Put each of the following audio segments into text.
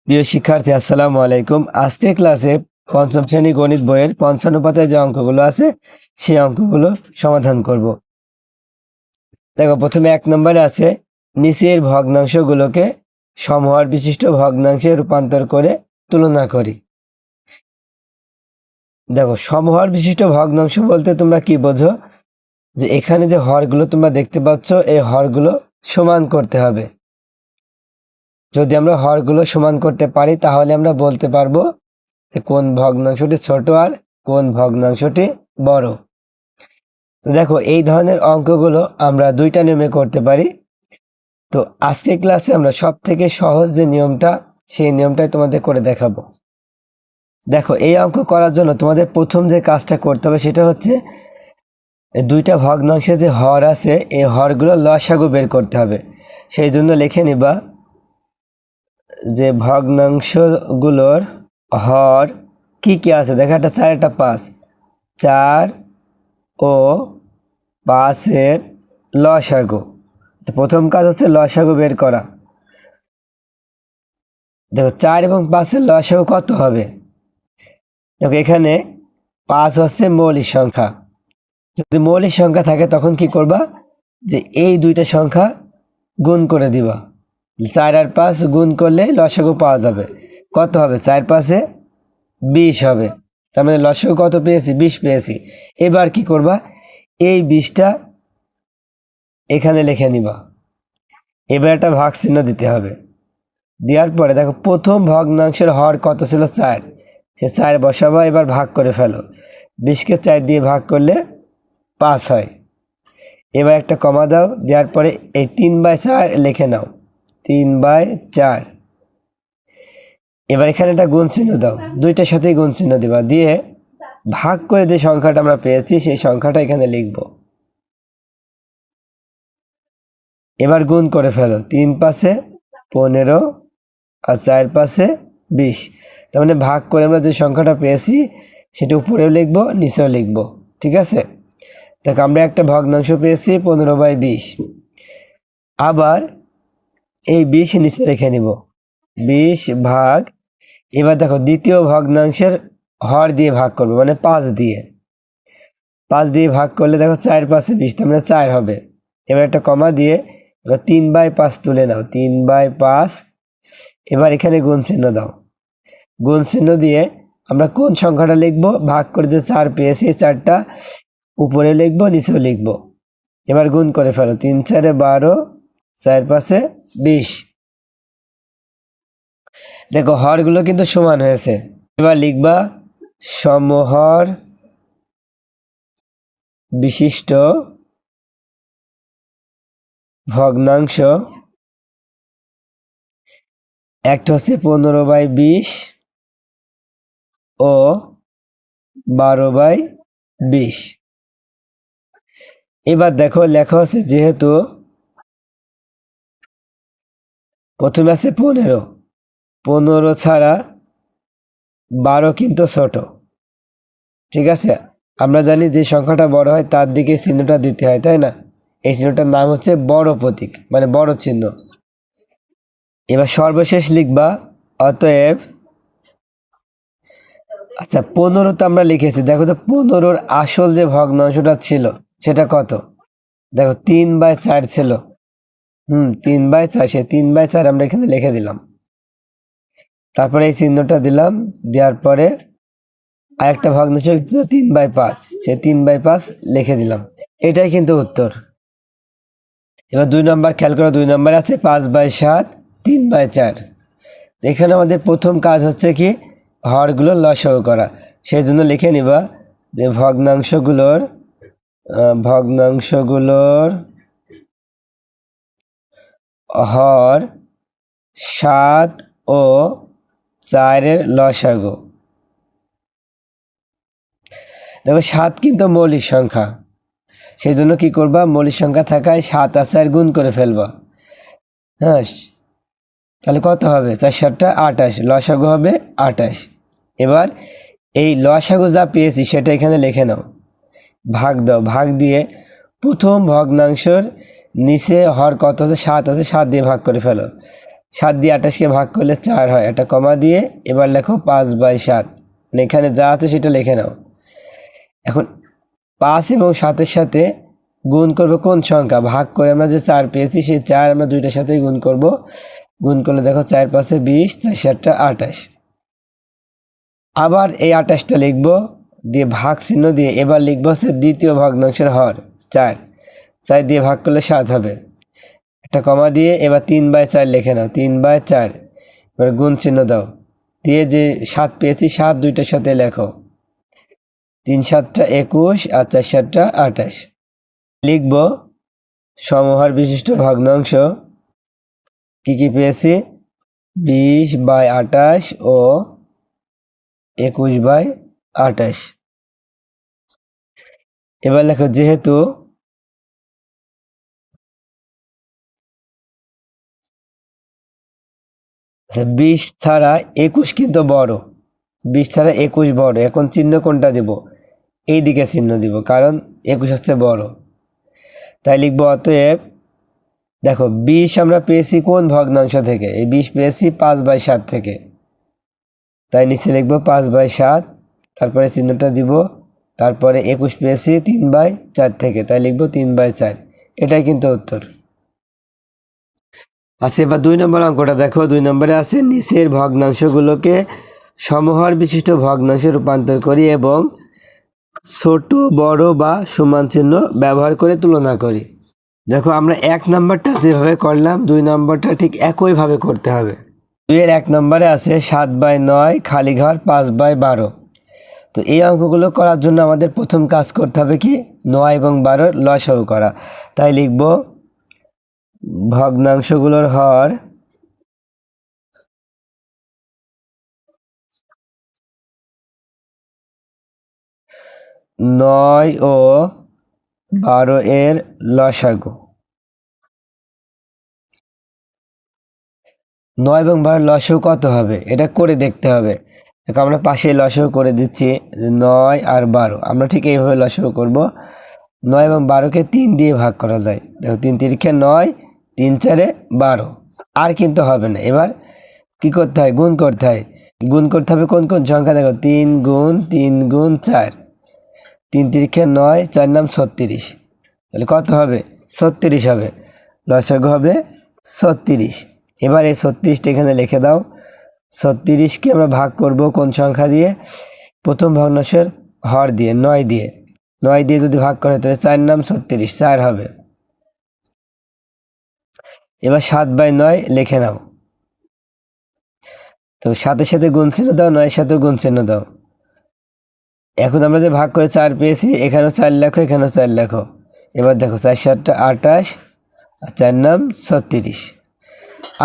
প্রিয় শিক্ষার্থী, আসসালামু আলাইকুম। আজকের ক্লাসে পঞ্চম শ্রেণী গণিত বইয়ের 55 পাতায় যে অঙ্কগুলো আছে সেই অঙ্কগুলো সমাধান করব। দেখো, প্রথমে 1 নম্বরে আছে নিচের ভগ্নাংশগুলোকে সমহর বিশিষ্ট ভগ্নাংশে রূপান্তর করে তুলনা করি। দেখো, সমহর বিশিষ্ট ভগ্নাংশ বলতে তোমরা কি বোঝো? যে এখানে যে হরগুলো তোমরা দেখতে পাচ্ছ, এই হরগুলো সমান করতে হবে। যদি আমরা হরগুলো সমান করতে পারি তাহলে আমরা বলতে পারবো যে কোন ভগ্নাংশটি ছোট আর কোন ভগ্নাংশটি বড়। তো দেখো, এই ধরনের অঙ্কগুলো আমরা দুইটা নিয়মে করতে পারি। তো আজকের ক্লাসে আমরা সব থেকে সহজ যে নিয়মটা, সেই নিয়মটাই তোমাদের করে দেখাবো। দেখো, এই অঙ্ক করার জন্য তোমাদের প্রথম যে কাজটা করতে হবে সেটা হচ্ছে দুইটা ভগ্নাংশে যে হর আছে এই হরগুলো লসাগু বের করতে হবে। সেই জন্য লিখে নিবা যে ভগ্নাংশগুলোর হর কি কি আছে। দেখো, একটা 4 একটা 5, 4 ও 5-এর লসাগু। প্রথম কাজ হচ্ছে লসাগু বের করা। দেখো, 4 এবং 5-এর লসাগু কত হবে? দেখো, এখানে 5 হচ্ছে মৌলিক সংখ্যা। যদি মৌলিক সংখ্যা থাকে তখন কি করবা, যে এই দুইটা সংখ্যা গুণ করে দিবা। 4 আর 5 গুণ করলে লসাগু পাওয়া যাবে। কত হবে? 4 5-এ 20 হবে। তার মানে লসাগু কত পেয়েছি? 20 পেয়েছি। এবার কি করবা, এই 20টা এখানে লিখে নিবা। এবার একটা ভাগ চিহ্ন দিতে হবে। দেওয়ার পরে দেখো, প্রথম ভগ্নাংশের হর কত ছিল? 4। সে 4 বসাবা, এবার ভাগ করে ফেলো। 20কে 4 দিয়ে ভাগ করলে 5 হয়। এবার একটা কমা দাও, দেওয়ার পরে এই 3/4 লিখে নাও, 3/4। এবার এখানে একটা গুণ চিহ্ন দাও, দুইটার সাথেই গুণ চিহ্ন দিবা, দিয়ে ভাগ করে যে সংখ্যাটা আমরা পেয়েছি সেই সংখ্যাটা এখানে লিখব। এবার গুণ করে ফেলো, 3 5-এ 15 আর 4 5-এ 20। তার মানে ভাগ করে আমরা যে সংখ্যাটা পেয়েছি সেটা উপরেও লিখবো, নিচেও লিখবো। ঠিক আছে? দেখো, আমরা একটা ভগ্নাংশ পেয়েছি 15/20। আবার এই 20 নিচে রেখে নিব, 20 ভাগ। এবার দেখো, দ্বিতীয় ভগ্নাংশের হর দিয়ে ভাগ করবো, মানে 5 দিয়ে। 5 দিয়ে ভাগ করলে দেখো 4 5-এ 20, তার মানে 4 হবে। এবার একটা কমা দিয়ে এবার 3/5 তুলে নাও, 3/5। এবার এখানে গুণ চিহ্ন দাও। গুণ চিহ্ন দিয়ে আমরা কোন সংখ্যাটা লিখবো? ভাগ করে যে 4 পেয়েছি, 4টা উপরে লিখবো, নিচেও লিখবো। এবার গুণ করে ফেলো, 3 4-এ 12, 4 5-এ 20। দেখো, হরগুলো কিন্তু সমান হয়েছে। এবার লিখবা সমহর বিশিষ্ট ভগ্নাংশ। একটা হচ্ছে 15/20 ও 12/20। এবার দেখো, লেখা আছে যেহেতু প্রথমে আছে 15 ছাড়া 12 কিন্তু ছোট। ঠিক আছে? আমরা জানি যে সংখ্যাটা বড় হয় তার দিকে চিহ্নটা দিতে হয়, তাই না? এই চিহ্নটার নাম হচ্ছে বড় প্রতীক, মানে বড় চিহ্ন। এবার সর্বশেষ লিখবা অতএব, আচ্ছা 15 তো আমরা লিখেছি। দেখো তো, 15-র আসল যে ভগ্নাংশটা ছিল সেটা কত? দেখো, 3/4 ছিল। 3/4, সে 3/4 আমরা এখানে লিখে দিলাম। তারপরে এই চিহ্নটা দিলাম, দেওয়ার পরে আরেকটা ভগ্নাংশ 3/5, সে 3/5 লিখে দিলাম। এটাই কিন্তু উত্তর। এবার 2 নম্বর খেয়াল করো, 2 নম্বর আছে 5/7, 3/4। এখানে আমাদের প্রথম কাজ হচ্ছে কি, হরগুলো লসাগু করা। সেই জন্য লিখে নিবা যে ভগ্নাংশগুলোর হর 7 ও 4-এর লসাগু। দেখো, 7 কিন্তু মৌলিক সংখ্যা। সেই জন্য কি করবা, মৌলিক সংখ্যা থাকায় 7 আর 4 গুণ করে ফেলবা। হ্যাঁ, তাহলে কত হবে? 4 7-টা 28, লসাগু হবে 28। এবার এই লসাগু যা পেয়েছি সেটা এখানে লিখে নাও, ভাগ দাও। ভাগ দিয়ে প্রথম ভগ্নাংশের নিচে হর কত আছে? 7 আছে, 7 দিয়ে ভাগ করে ফেলো। 7 দিয়ে 28কে ভাগ করলে 4 হয়, একটা কমা দিয়ে এবার লেখো 5/7, মানে এখানে যা আছে সেটা লিখে নাও। এখন 5 এবং 7-এর সাথে গুণ করব কোন সংখ্যা, ভাগ করে আমরা যে 4 পেয়েছি সেই 4 আমরা দুইটার সাথেই গুণ করব। গুণ করলে দেখো 4 5 20, 4 7 28। আবার এই 28টা লিখবো, দিয়ে ভাগ চিহ্ন দিয়ে এবার লিখবো হচ্ছে দ্বিতীয় ভগ্নাংশের হর 4, 4 দিয়ে ভাগ করলে 7 হবে, একটা কমা দিয়ে এবার 3/4 লিখে নাও, 3/4। এবার গুণ চিহ্ন দাও, দিয়ে যে 7 পেয়েছি 7 দুইটার সাথে লেখো, 3 7 21 আর 4 7 28। লিখব সমহর বিশিষ্ট ভগ্নাংশ কি কি পেয়েছি, 20/28 ও 21/28। এবার লেখো যেহেতু 20 ছাড়া 21 কিন্তু বড়, 20 ছাড়া 21 বড়, এখন চিহ্ন কোনটা দিব, এই দিকে চিহ্ন দিব, কারণ 21 হচ্ছে বড়। তাই লিখবো অতএব, দেখো 20 আমরা পেয়েছি কোন ভগ্নাংশ থেকে, এই 20 পেয়েছি 5/7 থেকে, তাই নিচে লিখবো 5/7, তারপরে চিহ্নটা দিব, তারপরে 21 পেয়েছি 3/4 থেকে, তাই লিখবো 3/4। এটাই কিন্তু উত্তর। আচ্ছা, এবার 2 নম্বর অঙ্কটা দেখো। 2 নম্বরে আছে নিচের ভগ্নাংশগুলোকে সমহর বিশিষ্ট ভগ্নাংশে রূপান্তর করি এবং ছোট বড় বা সমান চিহ্ন ব্যবহার করে তুলনা করি। দেখো আমরা 1 নম্বরটা যেভাবে করলাম 2 নম্বরটা ঠিক একইভাবে করতে হবে। 2-এর 1 নম্বরে আছে 7/9 খালি ঘর 5/12। তো এই অঙ্কগুলো করার জন্য আমাদের প্রথম কাজ করতে হবে কি, 9 এবং 12 লসাগু করা। তাই লিখব ভগ্নাংশগুলোর হর নয় ও 12 এর লসাগু। 9 এবং 12 লসাগু কত হবে এটা করে দেখতে হবে। দেখো আমরা পাশে লসাগু করে দিচ্ছি, 9 আর 12, আমরা ঠিক এইভাবে লসাগু করব। 9 এবং 12কে 3 দিয়ে ভাগ করা যায়, দেখো 3 3 9, 3 4 12, আর কিন্তু হবে না। এবার কি করতে হয়, গুণ করতে হয়। গুণ করতে হবে কোন কোন সংখ্যা, দেখো 3 গুণ 3 গুণ 4, 3 3 9, 4 নাম 36, তাহলে কত হবে, 36 হবে, লসাগু হবে 36। এবার এই 36টা এখানে লিখে দাও। 36কে আমরা ভাগ করব কোন সংখ্যা দিয়ে, প্রথম ভগ্নাংশের হর দিয়ে, 9 দিয়ে। 9 দিয়ে যদি ভাগ করে তাহলে 4 নাম 36, 4 হবে। এবার 7/9 লিখে নাও, তো 7-এর সাথে গুণ চিহ্ন দাও, 9-এর সাথে গুণ চিহ্ন দাও। এখন আমরা যে ভাগ করে 4 পেয়েছি, এখানেও 4 লেখো, এখানেও 4 লেখো। এবার দেখো 4 7 28 আর 4 নাম 36।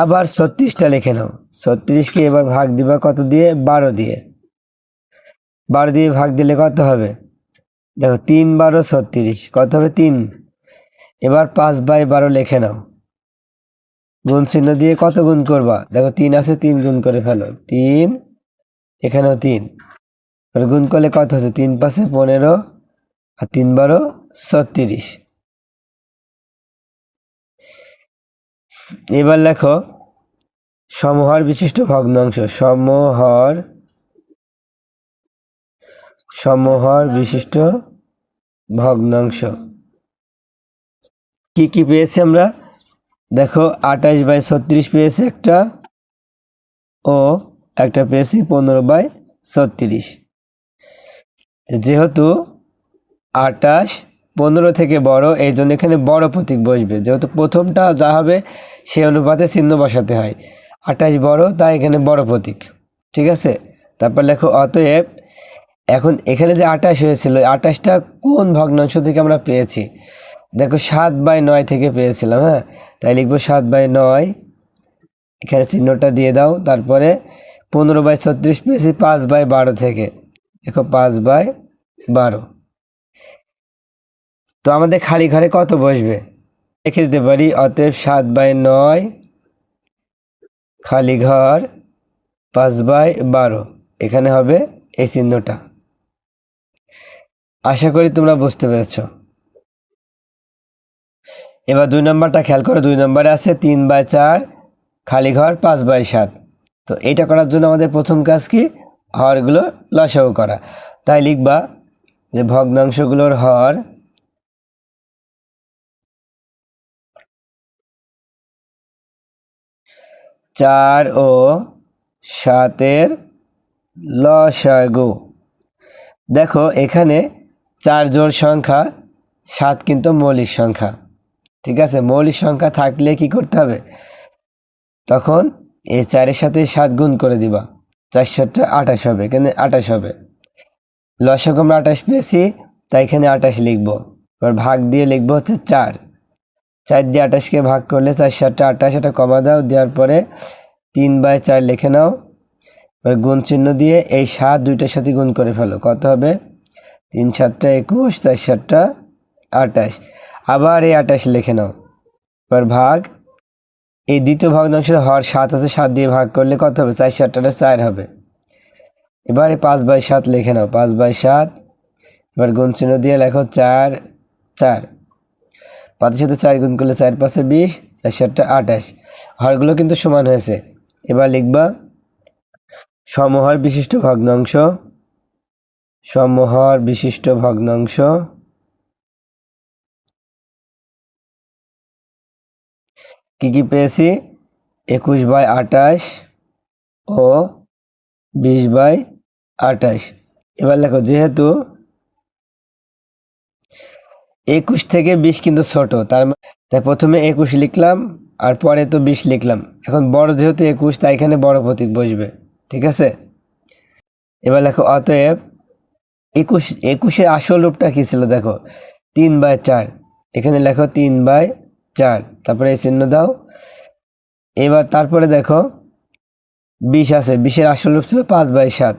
আবার 36টা লিখে নাও। 36কে এবার ভাগ দিবা কত দিয়ে, 12 দিয়ে। 12 দিয়ে ভাগ দিলে কত হবে, দেখো 3 12 36, কত হবে 3। এবার 5/12 লিখে নাও, গুণ চিহ্ন দিয়ে কত গুণ করবা, দেখো 3 আছে, 3 গুণ করে ফেলো, 3, এখানেও 3, গুণ করলে কত হচ্ছে, 3 5 15 আর 3 12 36। এবার লেখো সমহর বিশিষ্ট ভগ্নাংশ, সমহর বিশিষ্ট ভগ্নাংশ কি কি পেয়েছি আমরা, দেখো 28/36 পেয়েছি একটা, ও একটা পেয়েছি 15/36। যেহেতু 28 15 থেকে বড়, এই জন্য এখানে বড় প্রতীক বসবে, যেহেতু প্রথমটা যা হবে সে অনুপাতে চিহ্ন বসাতে হয়। 28 বড়, তাই এখানে বড় প্রতীক, ঠিক আছে। তারপর লেখো অতএব, এখন এখানে যে 28 হয়েছিল, 28টা কোন ভগ্নাংশ থেকে আমরা পেয়েছি, দেখো 7/9 থেকে পেয়েছিলাম, হ্যাঁ, তাই লিখবো 7/9, এখানে চিহ্নটা দিয়ে দাও। তারপরে 15/36 পেয়েছি 5/12 থেকে, দেখো 5/12। তো আমাদের খালি ঘরে কত বসবে, লিখে দিতে পারি অতএব 7/9 খালি ঘর 5/12, এখানে হবে এই চিহ্নটা। আশা করি তোমরা বুঝতে পেরেছ। এবার 2 নম্বরটা খেয়াল করো। 2 নম্বরে আছে 3/4 খালি ঘর 5/7। তো এটা করার জন্য আমাদের প্রথম কাজ কি, হরগুলো লসাগু করা। তাই লিখবা যে ভগ্নাংশগুলোর হর চার ও সাতের লসাগু। দেখো এখানে 4 জোড় সংখ্যা, 7 কিন্তু মৌলিক সংখ্যা। ঠিক আছে, মৌলিক সংখ্যা থাকলে কি করতে হবে, তখন এই 4-এর সাথে 7 গুণ করে দিবা, 4 7 28 হবে, এখানে 28 হবে। লসাগু আমরা 28 পেয়েছি, তাই এখানে 28 লিখবো। এবার ভাগ দিয়ে লিখবো হচ্ছে 4। 4 দিয়ে 28কে ভাগ করলে 4 7 28, এটা কমা দাও, দেওয়ার পরে 3/4 লিখে নাও। এবার গুণ চিহ্ন দিয়ে এই 7 দুইটার সাথে গুণ করে ফেলো, কত হবে 3 7 21, 4 7 28। আবার এই 28 লিখে নাও। এবার ভাগ, এই দ্বিতীয় ভগ্নাংশের হর 7 আছে, 7 দিয়ে ভাগ করলে কত হবে 4 7 4 হবে। এবারে 5/7 লিখে নাও, 5/7। এবার গুণ চিহ্ন দিয়ে লেখো 4 4। 5-এর সাথে 4 গুণ করলে 4 5 20, 4 7 28। হরগুলো কিন্তু সমান হয়েছে। এবার লিখবা সমহর বিশিষ্ট ভগ্নাংশ, সমহর বিশিষ্ট ভগ্নাংশ কি কি পেয়েছি, 21/28 ও 20/28। এবার লেখো যেহেতু 21 থেকে 20 কিন্তু ছোট, তাই প্রথমে 21 লিখলাম, আর পরে তো 20 লিখলাম। এখন বড় যেহেতু 21, তাই এখানে বড় প্রতীক বসবে। ঠিক আছে, এবার লেখো অতএব 21-এর আসল রূপটা কি ছিল, দেখো 3/4। এখানে লেখো 3/4, তারপরে এই চিহ্ন দাও। এবার তারপরে দেখো 20 আছে, 20-এর আসল রূপ ছিল 5/7,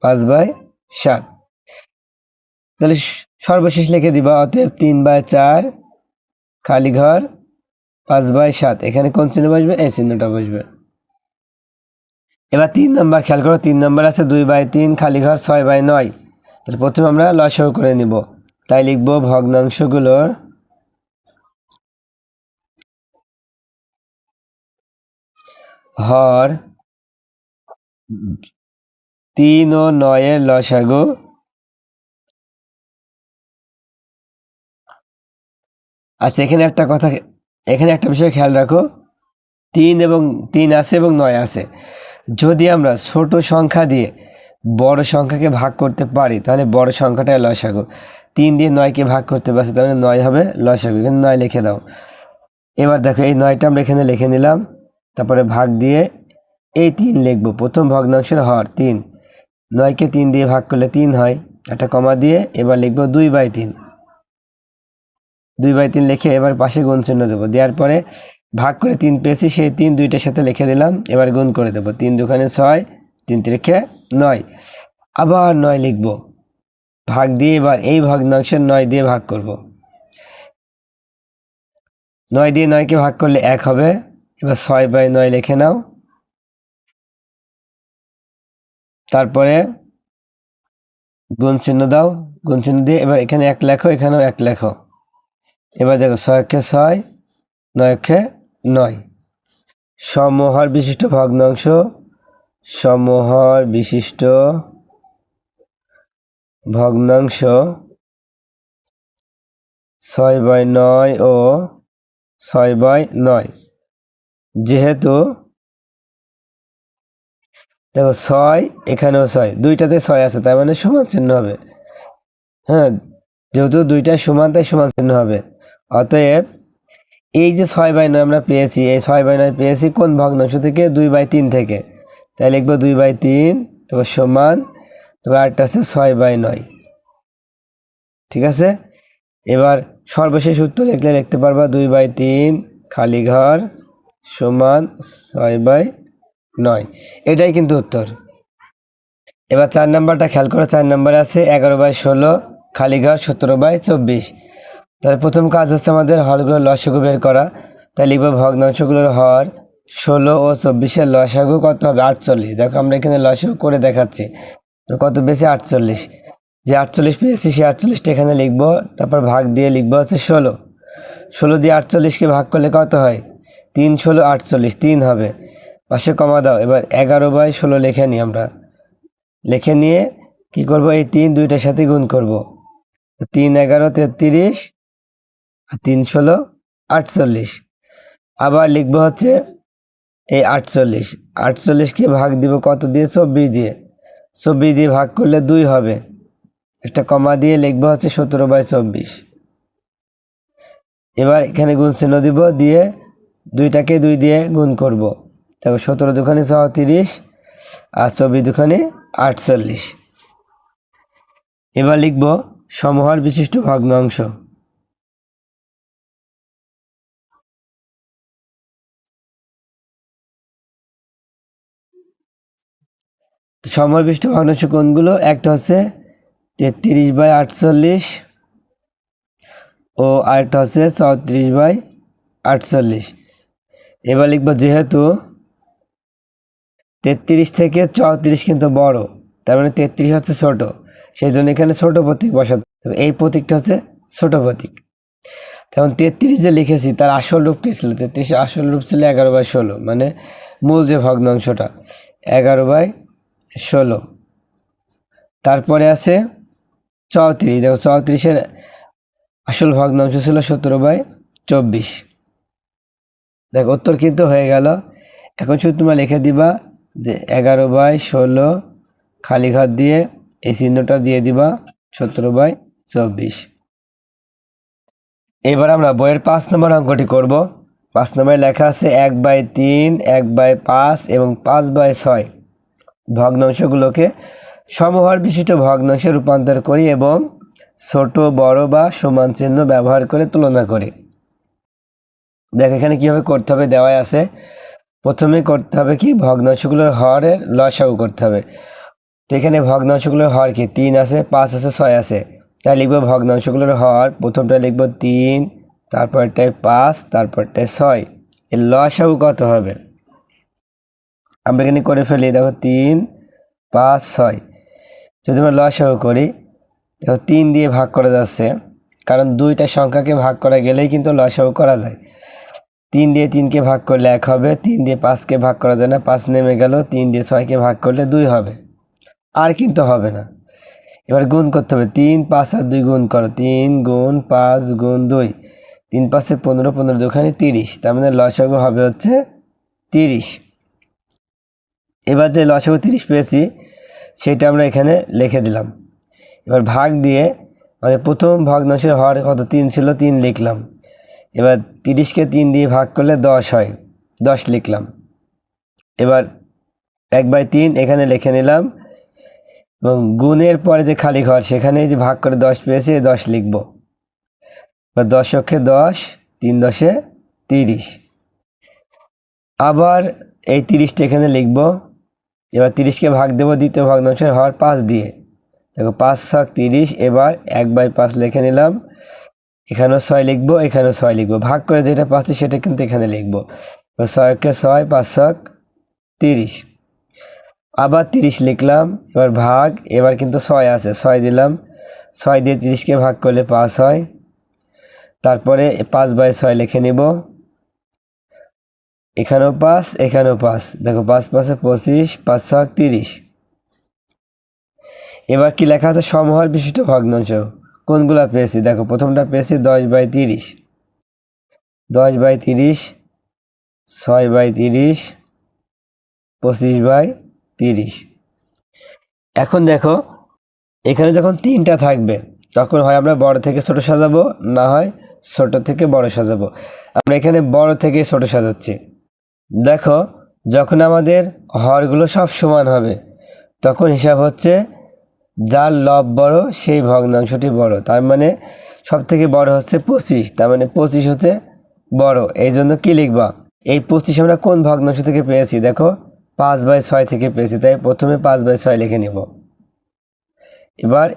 5/7। তাহলে সর্বশেষ লিখে দিবা অতএব 3/4 খালি ঘর 5/7। এখানে কোন চিহ্ন বসবে, এই চিহ্নটা বসবে। এবার 3 নম্বর খেয়াল করো, 3 নম্বর আছে 2/3 খালি ঘর 6/9। তাহলে প্রথমে আমরা লসাগু করে নিব, তাই লিখবো ভগ্নাংশগুলোর হর 3 ও 9-এর লসাগু। আচ্ছা, এখানে একটা বিষয় খেয়াল রাখো, 3 আছে এবং 9 আছে। যদি আমরা ছোট সংখ্যা দিয়ে বড় সংখ্যাকে ভাগ করতে পারি, তাহলে বড় সংখ্যাটাই লসাগু। 3 দিয়ে 9কে ভাগ করতে পারছি, তাহলে 9 হবে লসাগু। এখানে 9 লিখে দাও। এবার দেখো এই 9টা আমরা এখানে লিখে নিলাম, তারপরে ভাগ দিয়ে এই 3 লিখবো। প্রথম ভগ্নাংশের হর 3, 9কে 3 দিয়ে ভাগ করলে 3 হয়, একটা কমা দিয়ে এবার লিখবো 2/3। 2/3 লিখে এবার পাশে গুণ চিহ্ন দেবো, দেওয়ার পরে ভাগ করে 3 পেয়েছি, সেই 3 দুইটার সাথে লিখে দিলাম। এবার গুণ করে দেবো, 3 2 6, 3 3 9। আবার 9 লিখবো, ভাগ দিয়ে এবার এই ভগ্নাংশের 9 দিয়ে ভাগ করব। 9 দিয়ে 9কে ভাগ করলে 1 হবে। এবার 6/9 লিখে নাও, তারপরে গুণ চিহ্ন দাও, গুণ চিহ্ন দিয়ে এবার এখানে 1 লেখো, এখানেও 1 লেখো। এবার দেখো 6 1 6, 9 1 9। সমহর বিশিষ্ট ভগ্নাংশ, সমহর বিশিষ্ট ভগ্নাংশ 6/9 ও 6/9। যেহেতু দেখো 6, এখানেও 6, দুইটাতে 6 আছে, তার মানে সমান চিহ্ন হবে। হ্যাঁ, যেহেতু দুইটা সমান, তাই সমান চিহ্ন হবে। অতএব এই যে 6/9 আমরা পেয়েছি, এই 6/9 পেয়েছি কোন ভগ্নাংশ থেকে, 2/3 থেকে। তাই লিখবো 2/3, তারপর সমান, তারপর আরেকটা আছে 6/9। ঠিক আছে, এবার সর্বশেষ উত্তর লিখতে পারবা 2/3 খালি ঘর সমান 6/9। এটাই কিন্তু উত্তর। এবার 4 নাম্বারটা খেয়াল করো, 4 নাম্বারে আছে 11/16 খালি ঘর 17/24। তাহলে প্রথম কাজ হচ্ছে আমাদের হরগুলোর লসাগু বের করা। তাই লিখবো ভগ্নাংশগুলোর হর 16 ও 24-এর লসাগু কত হবে, 48। দেখো আমরা এখানে লসাগু করে দেখাচ্ছি, কত বেশি 48। যে 48 পেয়েছি, সেই 48টা এখানে লিখবো, তারপর ভাগ দিয়ে লিখবো হচ্ছে 16। 16 দিয়ে 48কে ভাগ করলে কত হয়, 3 ষোলো 48, 3 হবে, পাশে কমা দাও। এবার 11/16 লিখে নিই আমরা। লিখে নিয়ে কি করব, এই 3 দুইটার সাথে গুণ করব। 3 11 33 আর 3 ষোলো 48। আবার লিখবো হচ্ছে এই 48কে ভাগ দিব কত দিয়ে, 24 দিয়ে। 24 দিয়ে ভাগ করলে 2 হবে, একটা কমা দিয়ে লিখবো হচ্ছে 17/24। এবার এখানে গুণ চিহ্ন দিব, দিয়ে 2টাকে 2 দিয়ে গুণ করব। দেখো 17 দুখানে 34 আর 24 দুখানে 48। এবার লিখব সমহর বিশিষ্ট ভগ্নাংশ। সমহর বিশিষ্ট ভগ্নাংশ কোনগুলো? একটা হচ্ছে 33/48 ও আরেকটা হচ্ছে 34/48। এবার লিখব যেহেতু 33 থেকে 34 কিন্তু বড়, তার মানে 33 হচ্ছে ছোট, সেই জন্য এখানে ছোট প্রতীক বসাতে হবে। এই প্রতীকটা হচ্ছে ছোট প্রতীক। তখন 33 যে লিখেছি তার আসল রূপ কী ছিল? 33 আসল রূপ ছিল 11/16, মানে মূল যে ভগ্নাংশটা 11/16। তারপরে আছে 34, দেখো 34-এর আসল ভগ্নাংশ ছিল 17/24। দেখো উত্তর কিন্তু হয়ে গেল। এখন শুধু তোমরা লিখে দিবা যে 11/16 খালি ঘর দিয়ে এই চিহ্নটা দিয়ে দিবা 17/24। এবার আমরা বইয়ের 5 নম্বর অঙ্কটি করব। 5 নম্বরে লেখা আছে 1/3, 1/5 এবং 5/6 ভগ্নাংশগুলোকে সমহর বিশিষ্ট ভগ্নাংশে রূপান্তর করি এবং ছোট বড় বা সমান চিহ্ন ব্যবহার করে তুলনা করি। দেখ এখানে কীভাবে করতে হবে দেওয়া আছে। প্রথমে করতে হবে কি, ভগ্নাংশগুলোর হরের লসাগু করতে হবে। তো এখানে ভগ্নাংশগুলোর হর কি 3 আছে, 5 আছে, 6 আছে। তাই লিখবো ভগ্নাংশগুলোর হর, প্রথমটা লিখবো 3, তারপরটায় 5, তারপরটায় 6। এর লসাগু কত হবে আমরা এখানে করে ফেলি। দেখো 3 5 6। যদি আমরা লসাগু করি, দেখো 3 দিয়ে ভাগ করা যাচ্ছে, কারণ দুইটা সংখ্যাকে ভাগ করা গেলেই কিন্তু লসাগু করা যায়। 3 দিয়ে 3কে ভাগ করলে 1 হবে, 3 দিয়ে 5কে ভাগ করা যায় না, 5 নেমে গেল। 3 দিয়ে 6কে ভাগ করলে 2 হবে, আর কিন্তু হবে না। এবার গুণ করতে হবে, 3 5 আর 2 গুণ করো, 3 গুণ 5 গুণ 2, 3 5 15, 15 দুখানে 30, তার মানে লসাগু হবে হচ্ছে 30। এবার যে লসাগু 30 পেয়েছি সেটা আমরা এখানে লিখে দিলাম। এবার ভাগ দিয়ে মানে প্রথম ভগ্নাংশের হর কত 3 ছিল, 3 লিখলাম। এবার 30কে 3 দিয়ে ভাগ করলে 10 হয়, 10 লিখলাম। এবার 1/3 এখানে লিখে নিলাম এবং গুণের পরে যে খালি ঘর সেখানে যে ভাগ করে 10 পেয়েছি, 10 লিখব। এবার 10 অক্ষে 10, 3 10 30। আবার এই 30টা এখানে লিখব। এবার 30কে ভাগ দেবো দ্বিতীয় ভগ্নাংশের হর 5 দিয়ে। দেখো 5 6 30। এবার 1/5 লিখে নিলাম, এখানেও 6 লিখবো, এখানেও 6 লিখবো। ভাগ করে যেটা পাচ্ছি সেটা কিন্তু এখানে লিখবো। 6কে 6, 5 6 30। আবার 30 লিখলাম, এবার ভাগ, এবার কিন্তু 6 আছে, 6 দিলাম। 6 দিয়ে 30কে ভাগ করলে 5 হয়। তারপরে 5/6 লিখে নিব, এখানেও 5, এখানেও 5। দেখো 5 5 25, 5 6 30। এবার কি লেখা আছে, সমহর বিশিষ্ট ভগ্নাংশ কোনগুলো পেয়েছি? দেখো প্রথমটা পেয়েছি 10/30, 10/30, 6/30, 25/30। এখন দেখো এখানে যখন 3টা থাকবে তখন হয় আমরা বড় থেকে ছোট সাজাবো, না হয় ছোট থেকে বড় সাজাবো। আমরা এখানে বড় থেকে ছোট সাজাচ্ছি। দেখো যখন আমাদের হরগুলো সব সমান হবে তখন হিসাব হচ্ছে যার লব বড় সেই ভগ্নাংশটি বড়। তার মানে সব থেকে বড় হচ্ছে 25, তার মানে 25 হচ্ছে বড়। এই জন্য কি লিখবা, এই 25 আমরা কোন ভগ্নাংশ থেকে পেয়েছি? দেখো 5/6 থেকে পেয়েছি, তাই প্রথমে 5/6 লিখে নিব। এবার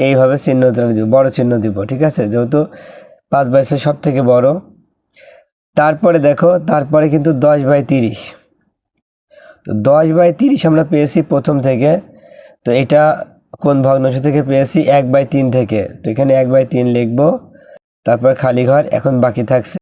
এইভাবে চিহ্ন দিব, বড় চিহ্ন দিব, ঠিক আছে, যেহেতু 5/6 সব থেকে বড়। তারপরে দেখো তারপরে কিন্তু 10/30, তো 10/30 আমরা পেয়েছি প্রথম থেকে। তো এটা কোন ভগ্নাংশ থেকে পেয়েছি? 1/3 থেকে। তো এখানে 1/3 লিখব, তারপর খালি ঘর। এখন বাকি থাকছে